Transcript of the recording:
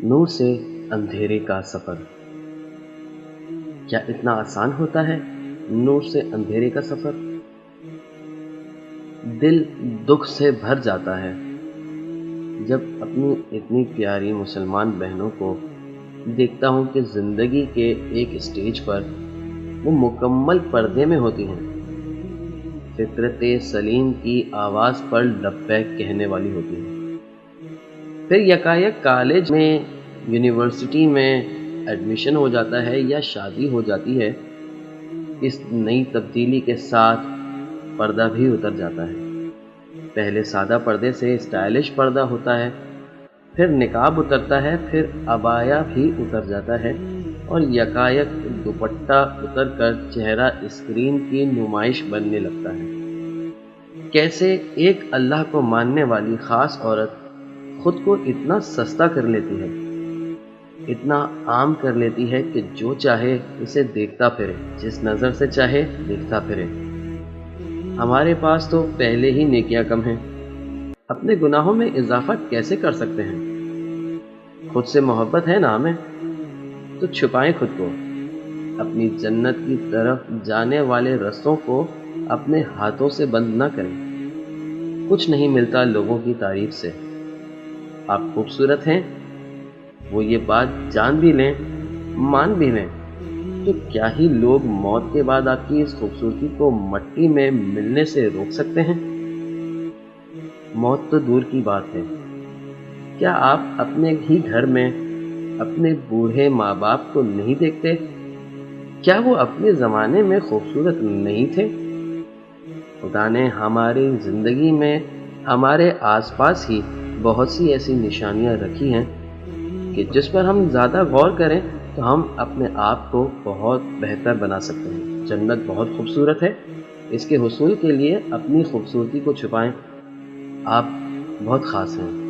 نور سے اندھیرے کا سفر کیا اتنا آسان ہوتا ہے؟ نور سے اندھیرے کا سفر دل دکھ سے بھر جاتا ہے جب اپنی اتنی پیاری مسلمان بہنوں کو دیکھتا ہوں کہ زندگی کے ایک اسٹیج پر وہ مکمل پردے میں ہوتی ہیں، فطرت سلیم کی آواز پر لبیک کہنے والی ہوتی ہیں، پھر یکایک کالج میں، یونیورسٹی میں ایڈمیشن ہو جاتا ہے یا شادی ہو جاتی ہے۔ اس نئی تبدیلی کے ساتھ پردہ بھی اتر جاتا ہے۔ پہلے سادہ پردے سے اسٹائلش پردہ ہوتا ہے، پھر نقاب اترتا ہے، پھر عبایا بھی اتر جاتا ہے اور یکایک دوپٹہ اتر کر چہرہ اسکرین کی نمائش بننے لگتا ہے۔ کیسے ایک اللہ کو ماننے والی خاص عورت خود کو اتنا سستا کر لیتی ہے، اتنا عام کر لیتی ہے کہ جو چاہے اسے دیکھتا پھرے، جس نظر سے چاہے دیکھتا پھرے۔ ہمارے پاس تو پہلے ہی نیکیاں کم ہیں، اپنے گناہوں میں اضافہ کیسے کر سکتے ہیں؟ خود سے محبت ہے نا ہمیں، تو چھپائیں خود کو، اپنی جنت کی طرف جانے والے رستوں کو اپنے ہاتھوں سے بند نہ کریں۔ کچھ نہیں ملتا لوگوں کی تعریف سے۔ آپ خوبصورت ہیں، وہ یہ بات جان بھی لیں، مان بھی لیں، تو کیا ہی لوگ موت کے بعد آپ کی اس خوبصورتی کو مٹی میں ملنے سے روک سکتے ہیں؟ موت تو دور کی بات ہے، کیا آپ اپنے ہی گھر میں اپنے بوڑھے ماں باپ کو نہیں دیکھتے؟ کیا وہ اپنے زمانے میں خوبصورت نہیں تھے؟ خدا نے ہماری زندگی میں ہمارے آس پاس ہی بہت سی ایسی نشانیاں رکھی ہیں کہ جس پر ہم زیادہ غور کریں تو ہم اپنے آپ کو بہت بہتر بنا سکتے ہیں۔ جنت بہت خوبصورت ہے، اس کے حصول کے لیے اپنی خوبصورتی کو چھپائیں۔ آپ بہت خاص ہیں۔